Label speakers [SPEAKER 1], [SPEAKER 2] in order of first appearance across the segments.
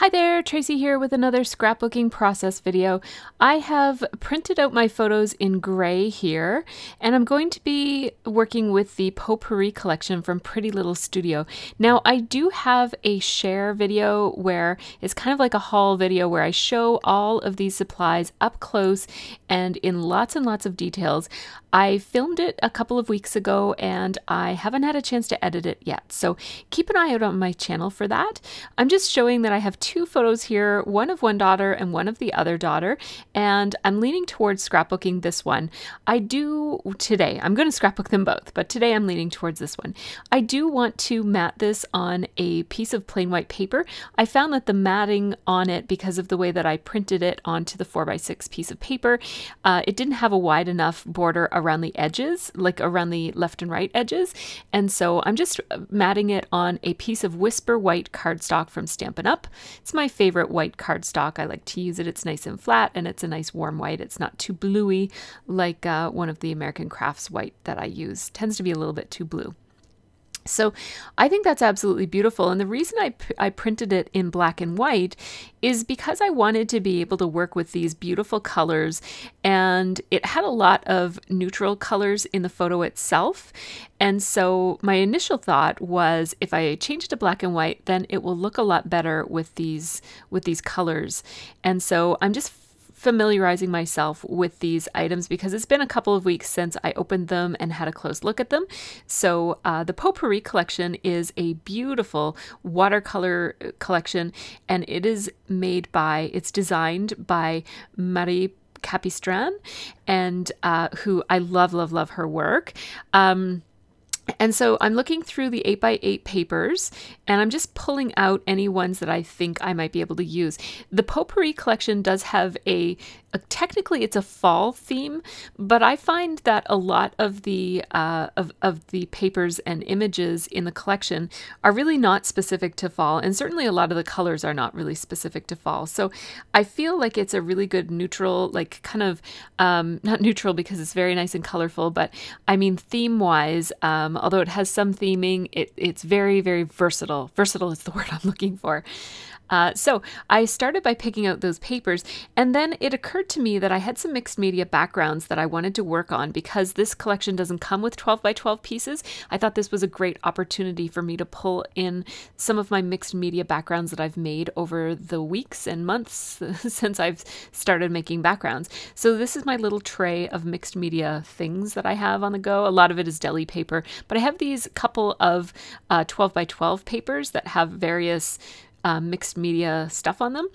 [SPEAKER 1] Hi there, Tracy here with another scrapbooking process video. I have printed out my photos in gray here, and I'm going to be working with the Potpourri collection from Pretty Little Studio. Now, I do have a share video where it's kind of like a haul video where I show all of these supplies up close and in lots and lots of details. I filmed it a couple of weeks ago and I haven't had a chance to edit it yet, so keep an eye out on my channel for that. I'm just showing that I have two photos here, one of one daughter and one of the other daughter, and I'm leaning towards scrapbooking this one. I'm going to scrapbook them both, but today I'm leaning towards this one. I do want to mat this on a piece of plain white paper. I found that the matting on it, because of the way that I printed it onto the 4x6 piece of paper, it didn't have a wide enough border around the edges, like around the left and right edges, and so I'm just matting it on a piece of Whisper white cardstock from Stampin' Up. It's my favorite white cardstock. I like to use it. It's nice and flat and it's a nice warm white. It's not too bluey like one of the American Crafts white that I use. Tends to be a little bit too blue. So I think that's absolutely beautiful, and the reason I printed it in black and white is because I wanted to be able to work with these beautiful colors, and it had a lot of neutral colors in the photo itself, and so my initial thought was if I change it to black and white, then it will look a lot better with these colors. And so I'm just familiarizing myself with these items because it's been a couple of weeks since I opened them and had a close look at them. So the Potpourri collection is a beautiful watercolor collection, and it is it's designed by Marie Capistran, and who I love her work. And so I'm looking through the 8x8 papers, and I'm just pulling out any ones that I think I might be able to use. The Potpourri collection does have technically it's a fall theme, but I find that a lot of the papers and images in the collection are really not specific to fall, and certainly a lot of the colors are not really specific to fall. So I feel like it's a really good neutral, like kind of not neutral because it's very nice and colorful, but I mean theme-wise, although it has some theming, it's very, very versatile. Versatile is the word I'm looking for. So I started by picking out those papers, and then it occurred to me that I had some mixed media backgrounds that I wanted to work on. Because this collection doesn't come with 12x12 pieces, I thought this was a great opportunity for me to pull in some of my mixed media backgrounds that I've made over the weeks and months since I've started making backgrounds. So this is my little tray of mixed media things that I have on the go. A lot of it is deli paper, but I have these couple of 12x12 papers that have various mixed media stuff on them.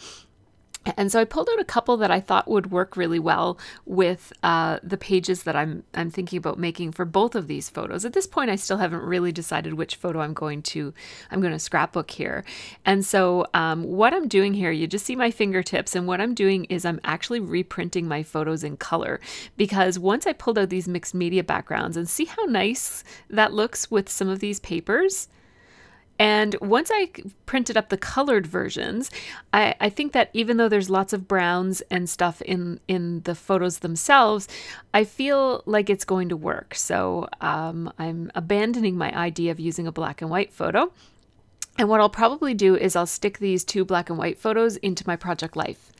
[SPEAKER 1] And so I pulled out a couple that I thought would work really well with the pages that I'm thinking about making for both of these photos. At this point, I still haven't really decided which photo I'm going to scrapbook here. And so what I'm doing here, you just see my fingertips, and what I'm doing is I'm actually reprinting my photos in color, because once I pulled out these mixed media backgrounds, and see how nice that looks with some of these papers. And once I printed up the colored versions, I think that even though there's lots of browns and stuff in the photos themselves, I feel like it's going to work. So I'm abandoning my idea of using a black and white photo. And what I'll probably do is I'll stick these two black and white photos into my project life.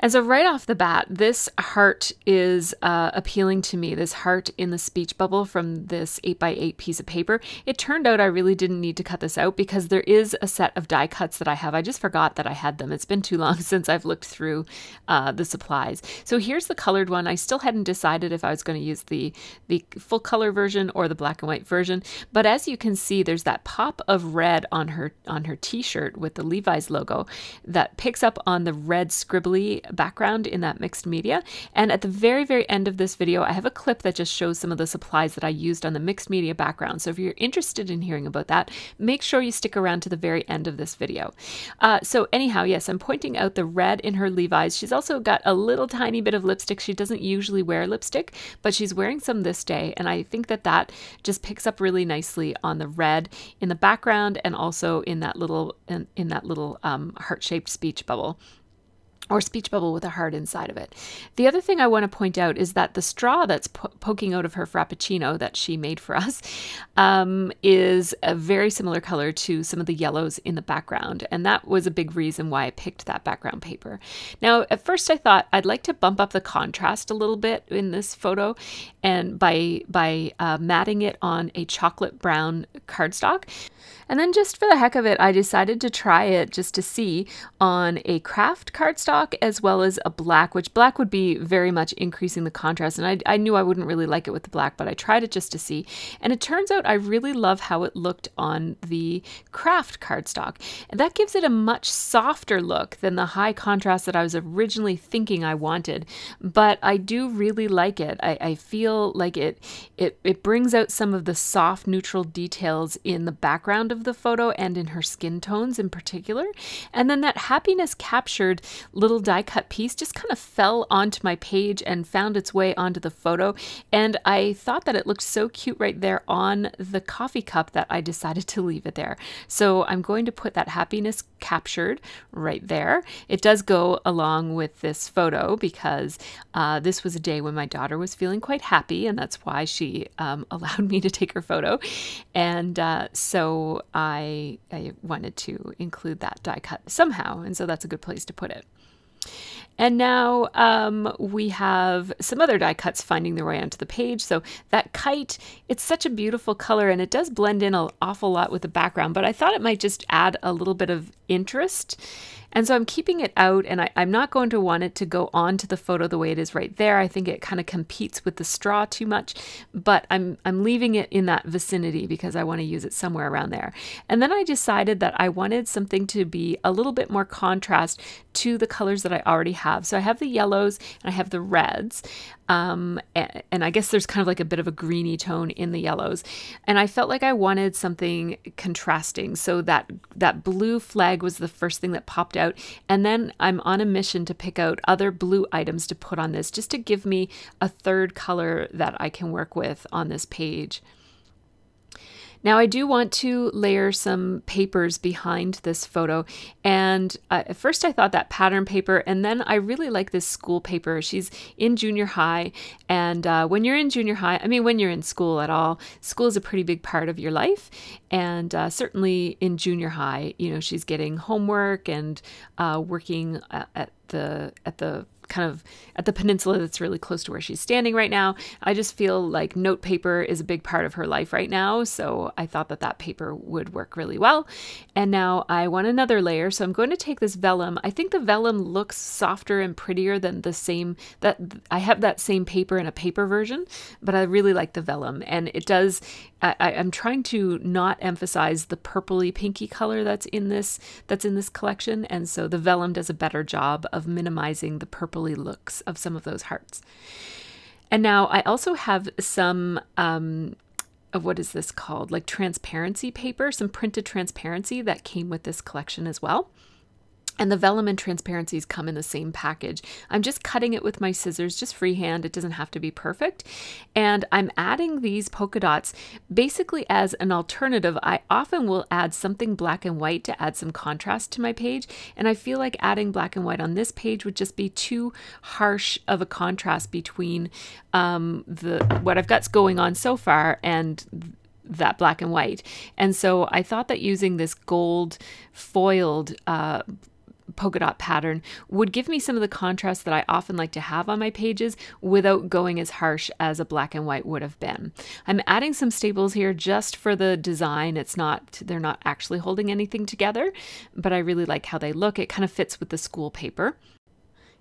[SPEAKER 1] And so right off the bat, this heart is appealing to me, this heart in the speech bubble from this 8x8 piece of paper. It turned out I really didn't need to cut this out because there is a set of die cuts that I have. I just forgot that I had them. It's been too long since I've looked through the supplies. So here's the colored one. I still hadn't decided if I was going to use the full color version or the black and white version. But as you can see, there's that pop of red on her t-shirt with the Levi's logo that picks up on the red scribbly background in that mixed media. And at the very, very end of this video, I have a clip that just shows some of the supplies that I used on the mixed media background. So if you're interested in hearing about that, make sure you stick around to the very end of this video. So anyhow, yes, I'm pointing out the red in her Levi's. She's also got a little tiny bit of lipstick. She doesn't usually wear lipstick, but she's wearing some this day. And I think that just picks up really nicely on the red in the background and also in that little heart-shaped speech bubble. or speech bubble with a heart inside of it. The other thing I want to point out is that the straw that's poking out of her Frappuccino that she made for us is a very similar color to some of the yellows in the background. And that was a big reason why I picked that background paper. Now, at first I thought I'd like to bump up the contrast a little bit in this photo, and by matting it on a chocolate brown cardstock. And then just for the heck of it, I decided to try it just to see on a craft cardstock as well as a black, which black would be very much increasing the contrast. And I knew I wouldn't really like it with the black, but I tried it just to see. And it turns out I really love how it looked on the craft cardstock. And that gives it a much softer look than the high contrast that I was originally thinking I wanted. But I do really like it. I feel like it brings out some of the soft neutral details in the background of the photo and in her skin tones in particular. And then that happiness captured little die cut piece just kind of fell onto my page and found its way onto the photo. And I thought that it looked so cute right there on the coffee cup that I decided to leave it there. So I'm going to put that happiness captured right there. It does go along with this photo because this was a day when my daughter was feeling quite happy, and that's why she allowed me to take her photo. And so I wanted to include that die cut somehow, and so that's a good place to put it. And now we have some other die cuts finding their way onto the page. So that kite, it's such a beautiful color and it does blend in an awful lot with the background, but I thought it might just add a little bit of interest. And so I'm keeping it out, and I'm not going to want it to go onto the photo the way it is right there. I think it kind of competes with the straw too much, but I'm leaving it in that vicinity because I want to use it somewhere around there. And then I decided that I wanted something to be a little bit more contrast to the colors that I already have. So I have the yellows and I have the reds. And I guess there's kind of like a bit of a greeny tone in the yellows. And I felt like I wanted something contrasting. So that blue flag was the first thing that popped out. And then I'm on a mission to pick out other blue items to put on this, just to give me a third color that I can work with on this page. Now I do want to layer some papers behind this photo, and at first I thought that pattern paper, and then I really like this school paper. She's in junior high, and when you're in junior high, I mean when you're in school at all, school is a pretty big part of your life, and certainly in junior high, you know, she's getting homework and working at the kind of at the peninsula that's really close to where she's standing right now. I just feel like note paper is a big part of her life right now, so I thought that that paper would work really well. And now I want another layer, so I'm going to take this vellum. I think the vellum looks softer and prettier than the same, that I have that same paper in a paper version, but I really like the vellum, and it does, I'm trying to not emphasize the purpley pinky color that's in this collection, and so the vellum does a better job of minimizing the purpley looks of some of those hearts. And now I also have some what is this called, like transparency paper, some printed transparency that came with this collection as well. And the vellum and transparencies come in the same package. I'm just cutting it with my scissors, just freehand. It doesn't have to be perfect. And I'm adding these polka dots basically as an alternative. I often will add something black and white to add some contrast to my page. And I feel like adding black and white on this page would just be too harsh of a contrast between what I've got going on so far and that black and white. And so I thought that using this gold foiled polka dot pattern would give me some of the contrast that I often like to have on my pages without going as harsh as a black and white would have been. I'm adding some staples here just for the design. They're not actually holding anything together, but I really like how they look. It kind of fits with the school paper.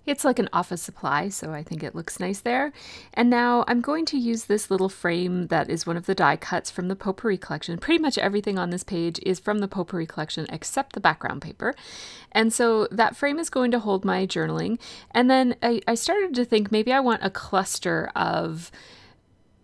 [SPEAKER 1] It's like an office supply, so I think it looks nice there. And now I'm going to use this little frame that is one of the die cuts from the Potpourri collection. Pretty much everything on this page is from the Potpourri collection except the background paper. And so that frame is going to hold my journaling. And then I started to think maybe I want a cluster of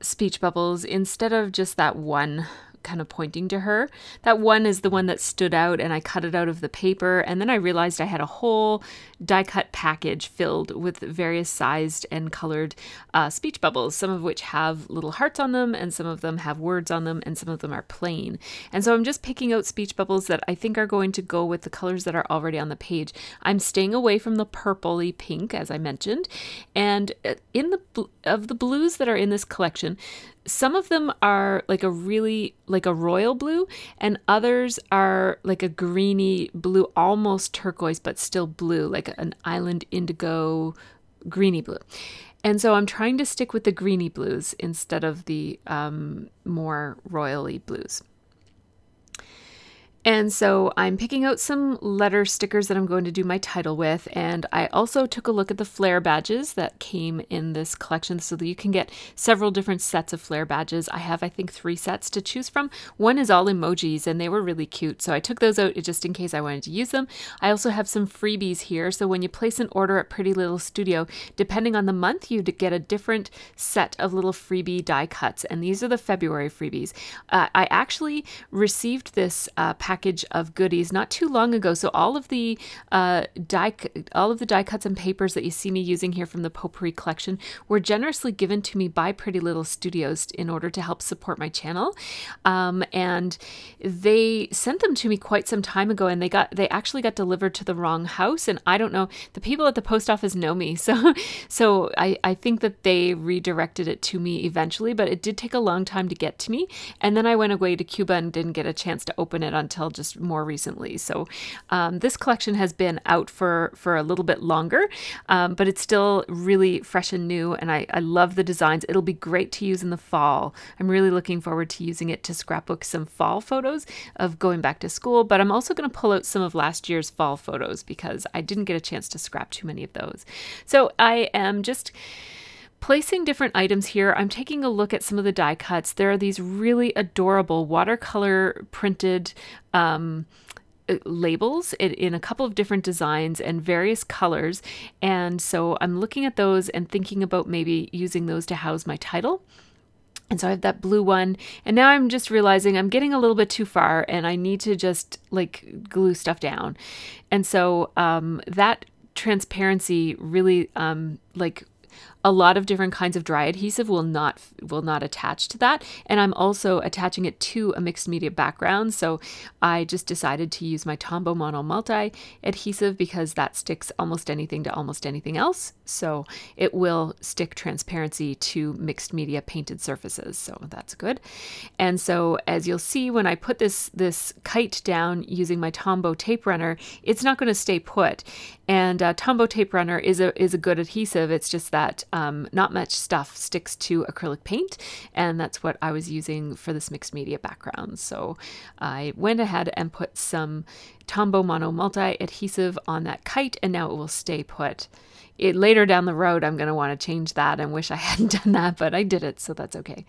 [SPEAKER 1] speech bubbles instead of just that one kind of pointing to her. That one is the one that stood out, and I cut it out of the paper, and then I realized I had a whole die cut package filled with various sized and colored speech bubbles, some of which have little hearts on them, and some of them have words on them, and some of them are plain. And so I'm just picking out speech bubbles that I think are going to go with the colors that are already on the page. I'm staying away from the purpley pink, as I mentioned, and in the blues that are in this collection, some of them are like a royal blue, and others are like a greeny blue, almost turquoise, but still blue, like an island indigo greeny blue. And so I'm trying to stick with the greeny blues instead of the more royally blues. And so I'm picking out some letter stickers that I'm going to do my title with. And I also took a look at the flare badges that came in this collection so that you can get several different sets of flare badges. I have, I think, 3 sets to choose from. One is all emojis, and they were really cute. So I took those out just in case I wanted to use them. I also have some freebies here. So when you place an order at Pretty Little Studio, depending on the month, you get a different set of little freebie die cuts. And these are the February freebies. I actually received this package of goodies not too long ago. So all of the die cuts and papers that you see me using here from the Potpourri collection were generously given to me by Pretty Little Studios in order to help support my channel. And they sent them to me quite some time ago, and they actually got delivered to the wrong house. And I don't know, the people at the post office know me, so I think that they redirected it to me eventually, but it did take a long time to get to me. And then I went away to Cuba and didn't get a chance to open it until just more recently. So this collection has been out for a little bit longer, but it's still really fresh and new, and I love the designs. It'll be great to use in the fall. I'm really looking forward to using it to scrapbook some fall photos of going back to school, but I'm also going to pull out some of last year's fall photos because I didn't get a chance to scrap too many of those. So I am just placing different items here. I'm taking a look at some of the die cuts. There are these really adorable watercolor printed labels in a couple of different designs and various colors. And so I'm looking at those and thinking about maybe using those to house my title. And so I have that blue one, and now I'm just realizing I'm getting a little bit too far and I need to just like glue stuff down. And so that transparency really like a lot of different kinds of dry adhesive will not attach to that. And I'm also attaching it to a mixed media background. So I just decided to use my Tombow Mono Multi adhesive because that sticks almost anything to almost anything else. So it will stick transparency to mixed media painted surfaces. So that's good. And so as you'll see, when I put this kite down using my Tombow tape runner, it's not going to stay put. And Tombow tape runner is a good adhesive. It's just that not much stuff sticks to acrylic paint, and that's what I was using for this mixed media background. So I went ahead and put some Tombow Mono Multi adhesive on that kite, and now it will stay put. Later down the road, I'm going to want to change that and wish I hadn't done that, but I did it, so that's okay.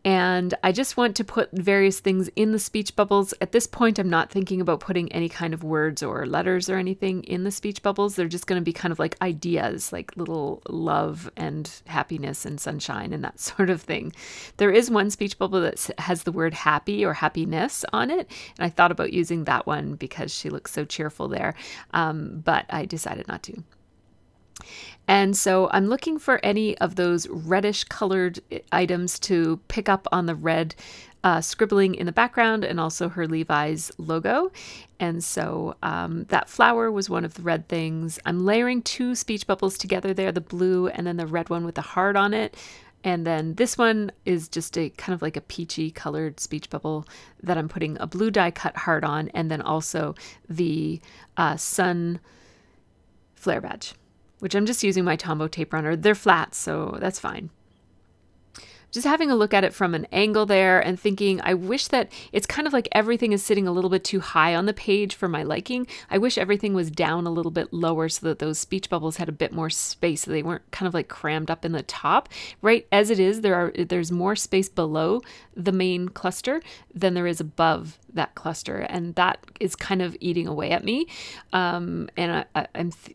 [SPEAKER 1] And I just want to put various things in the speech bubbles. At this point, I'm not thinking about putting any kind of words or letters or anything in the speech bubbles. They're just going to be kind of like ideas, like little love and happiness and sunshine and that sort of thing. There is one speech bubble that has the word happy or happiness on it. And I thought about using that one because she looks so cheerful there. But I decided not to. And so I'm looking for any of those reddish colored items to pick up on the red scribbling in the background and also her Levi's logo. And so that flower was one of the red things. I'm layering 2 speech bubbles together there, the blue and then the red one with the heart on it. And then this one is just a kind of like a peachy colored speech bubble that I'm putting a blue die cut heart on, and then also the sun flare badge, which I'm just using my Tombow tape runner. They're flat, so that's fine. Just having a look at it from an angle there and thinking, I wish that it's kind of like everything is sitting a little bit too high on the page for my liking. I wish everything was down a little bit lower so that those speech bubbles had a bit more space, so they weren't kind of like crammed up in the top. Right as it is, there's more space below the main cluster than there is above that cluster, and that is kind of eating away at me. And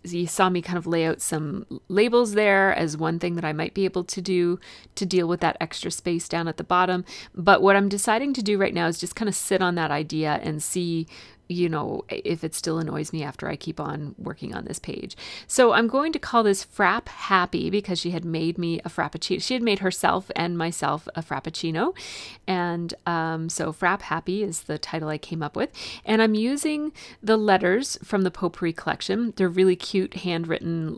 [SPEAKER 1] you saw me kind of lay out some labels there as one thing that I might be able to do to deal with that extra space down at the bottom. But what I'm deciding to do right now is just kind of sit on that idea and see, you know, if it still annoys me after I keep on working on this page. So I'm going to call this Frap Happy because she had made me a Frappuccino. She had made herself and myself a Frappuccino. And so Frap Happy is the title I came up with. And I'm using the letters from the Potpourri collection. They're really cute, handwritten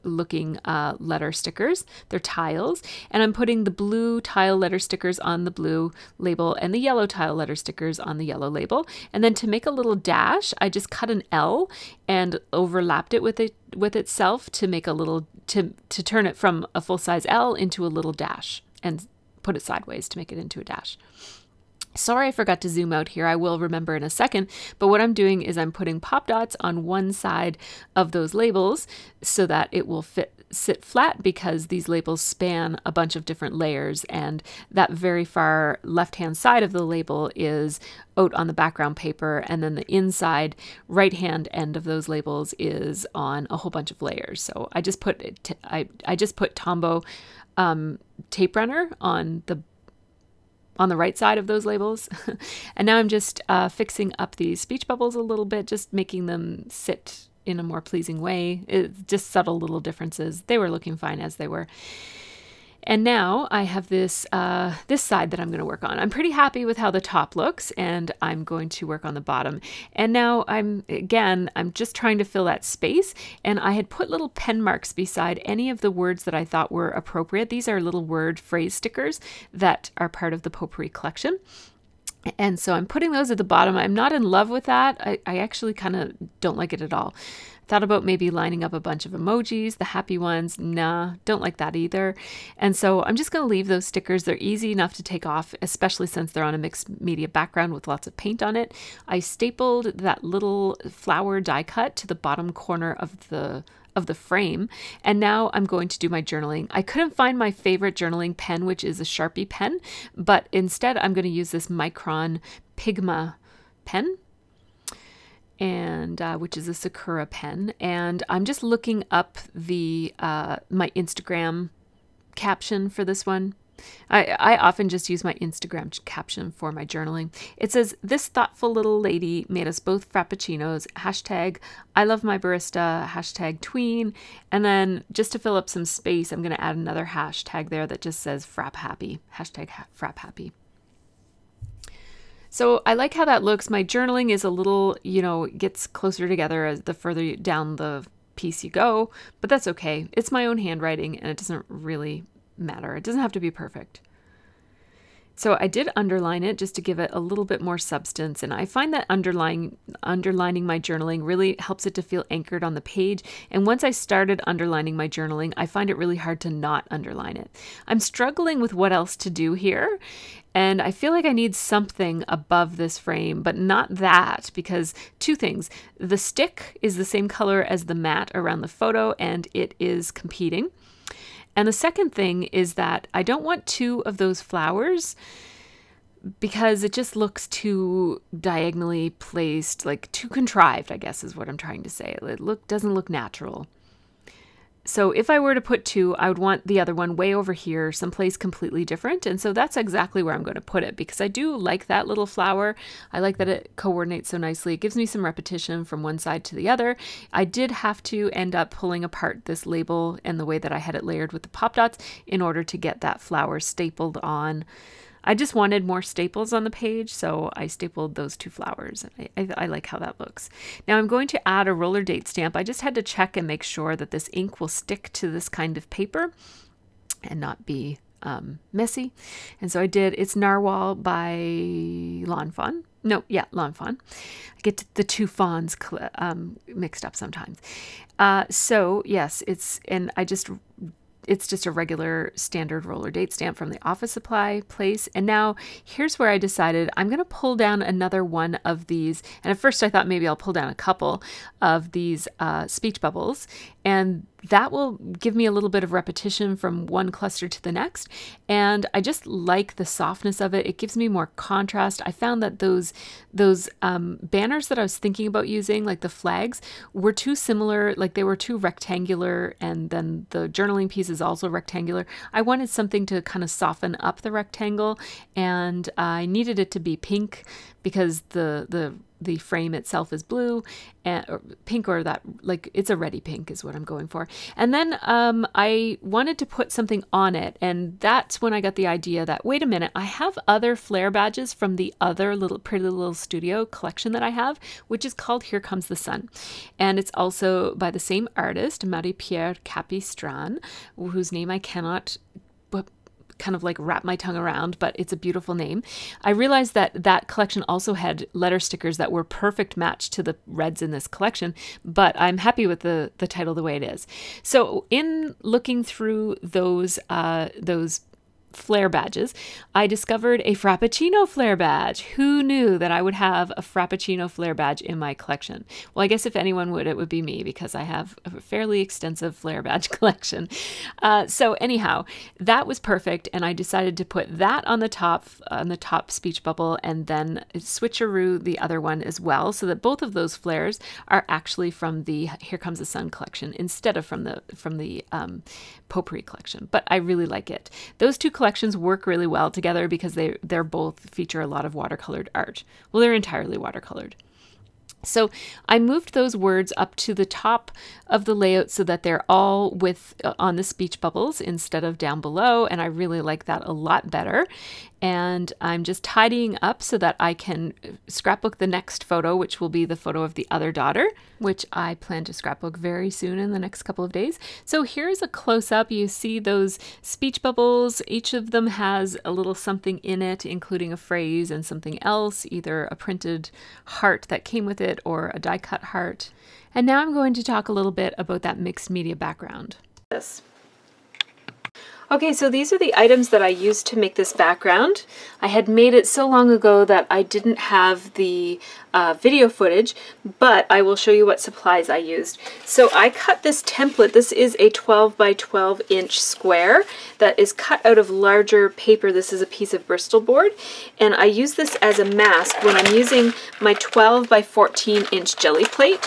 [SPEAKER 1] looking letter stickers. They're tiles. And I'm putting the blue tile letter stickers on the blue label and the yellow tile letter stickers on the yellow label. And then to make a little dash, I just cut an L and overlapped it with itself to make a little, to turn it from a full-size L into a little dash, and put it sideways to make it into a dash. Sorry, I forgot to zoom out here. I will remember in a second. But what I'm doing is I'm putting pop dots on one side of those labels so that it will sit flat, because these labels span a bunch of different layers, and that very far left-hand side of the label is out on the background paper, and then the inside right-hand end of those labels is on a whole bunch of layers. So I just put I just put Tombow tape runner on the right side of those labels. And now I'm just fixing up these speech bubbles a little bit, just making them sit in a more pleasing way. It's just subtle little differences. They were looking fine as they were. And now I have this this side that I'm going to work on. I'm pretty happy with how the top looks, and I'm going to work on the bottom. And now I'm just trying to fill that space, and I had put little pen marks beside any of the words that I thought were appropriate. These are little word phrase stickers that are part of the Potpourri collection. And so I'm putting those at the bottom. I'm not in love with that. I actually kind of don't like it at all. Thought about maybe lining up a bunch of emojis, the happy ones. Nah, don't like that either. And so I'm just going to leave those stickers. They're easy enough to take off, especially since they're on a mixed media background with lots of paint on it. I stapled that little flower die cut to the bottom corner of the frame, and now I'm going to do my journaling. I couldn't find my favorite journaling pen, which is a Sharpie pen, but instead I'm going to use this Micron Pigma pen, and which is a Sakura pen. And I'm just looking up the my Instagram caption for this one. I often just use my Instagram caption for my journaling. It says, "This thoughtful little lady made us both frappuccinos, hashtag I love my barista, hashtag tween." And then just to fill up some space, I'm going to add another hashtag there that just says Frap Happy, hashtag Frap Happy. So I like how that looks. My journaling is a little, you know, gets closer together as the further down the piece you go, but that's okay. It's my own handwriting, and it doesn't really matter. It doesn't have to be perfect. So I did underline it just to give it a little bit more substance, and I find that underlining my journaling really helps it to feel anchored on the page. And once I started underlining my journaling, I find it really hard to not underline it. I'm struggling with what else to do here, and I feel like I need something above this frame, but not that, because two things. The stick is the same color as the mat around the photo, and it is competing. And the second thing is that I don't want two of those flowers because it just looks too diagonally placed, like too contrived, I guess is what I'm trying to say. It doesn't look natural. So if I were to put two, I would want the other one way over here, someplace completely different. And so that's exactly where I'm going to put it, because I do like that little flower. I like that it coordinates so nicely. It gives me some repetition from one side to the other. I did have to end up pulling apart this label and the way that I had it layered with the pop dots in order to get that flower stapled on. I just wanted more staples on the page, so I stapled those two flowers. I like how that looks. Now I'm going to add a roller date stamp. I just had to check and make sure that this ink will stick to this kind of paper and not be messy. And so I did. It's Narwhal by Lawn Fawn. No, yeah, Lawn Fawn. I get the two fawns mixed up sometimes. So yes, and I just it's just a regular standard roller date stamp from the office supply place. And now here's where I decided I'm going to pull down another one of these. And at first I thought maybe I'll pull down a couple of these speech bubbles, and that will give me a little bit of repetition from one cluster to the next. And I just like the softness of it. It gives me more contrast. I found that those banners that I was thinking about using, like the flags, were too similar. Like they were too rectangular, and then the journaling piece is also rectangular. I wanted something to kind of soften up the rectangle, and I needed it to be pink because the frame itself is blue, and or pink, or that, like, it's a ready pink is what I'm going for. And then I wanted to put something on it, and that's when I got the idea that, wait a minute, I have other flare badges from the other Pretty Little Studio collection that I have, which is called Here Comes the Sun. And it's also by the same artist, Marie-Pierre Capistran, whose name I cannot kind of like wrap my tongue around, but it's a beautiful name. I realized that that collection also had letter stickers that were perfect match to the reds in this collection, but I'm happy with the title the way it is. So in looking through those flare badges, I discovered a Frappuccino flare badge. Who knew that I would have a Frappuccino flare badge in my collection? Well, I guess if anyone would, it would be me, because I have a fairly extensive flare badge collection. So anyhow, that was perfect, and I decided to put that on the top speech bubble, and then switcheroo the other one as well, so that both of those flares are actually from the Here Comes the Sun collection instead of from the Potpourri collection. But I really like it. Those two collections work really well together because they're both feature a lot of watercolored art. Well, they're entirely watercolored. So I moved those words up to the top of the layout so that they're all on the speech bubbles instead of down below, and I really like that a lot better. And I'm just tidying up so that I can scrapbook the next photo, which will be the photo of the other daughter, which I plan to scrapbook very soon in the next couple of days. So here's a close-up. You see those speech bubbles. Each of them has a little something in it, including a phrase and something else, either a printed heart that came with it or a die-cut heart. And now I'm going to talk a little bit about that mixed media background. Okay, so these are the items that I used to make this background. I had made it so long ago that I didn't have the video footage, but I will show you what supplies I used. So I cut this template. This is a 12 by 12 inch square that is cut out of larger paper. This is a piece of Bristol board, and I use this as a mask when I'm using my 12 by 14 inch jelly plate.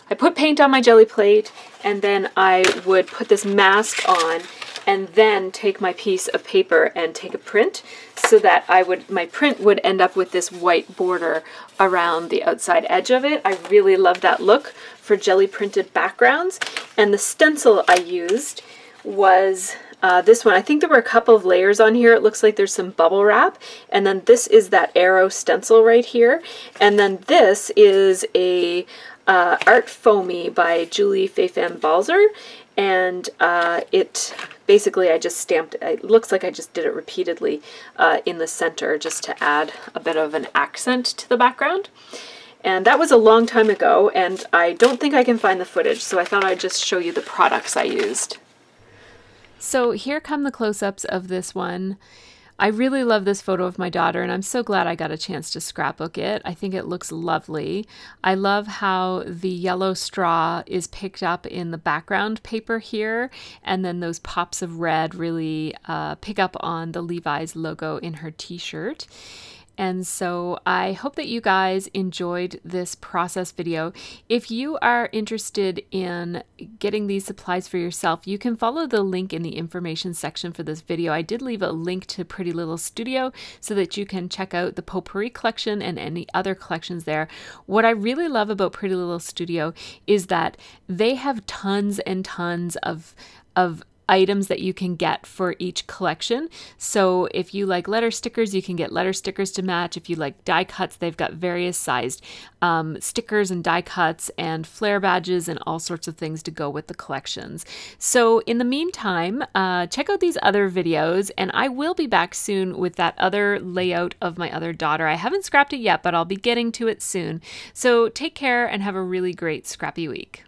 [SPEAKER 1] I put paint on my jelly plate, and then I would put this mask on, and then take my piece of paper and take a print, so that my print would end up with this white border around the outside edge of it. I really love that look for jelly printed backgrounds. And the stencil I used was this one. I think there were a couple of layers on here. It looks like there's some bubble wrap, and then this is that arrow stencil right here, and then this is a Art Foamy by Julie Fefan-Balzer, and basically I just stamped it. It looks like I just did it repeatedly in the center just to add a bit of an accent to the background. And that was a long time ago, and I don't think I can find the footage, so I thought I'd just show you the products I used. So here come the close-ups of this one. I really love this photo of my daughter, and I'm so glad I got a chance to scrapbook it. I think it looks lovely. I love how the yellow straw is picked up in the background paper here, and then those pops of red really pick up on the Levi's logo in her t-shirt. And so I hope that you guys enjoyed this process video. If you are interested in getting these supplies for yourself, you can follow the link in the information section for this video. I did leave a link to Pretty Little Studio so that you can check out the Potpourri collection and any other collections there. What I really love about Pretty Little Studio is that they have tons and tons of items that you can get for each collection. So if you like letter stickers, you can get letter stickers to match. If you like die cuts, they've got various sized stickers and die cuts and flare badges and all sorts of things to go with the collections. So in the meantime, check out these other videos, and I will be back soon with that other layout of my other daughter. I haven't scrapped it yet, but I'll be getting to it soon. So take care and have a really great scrappy week.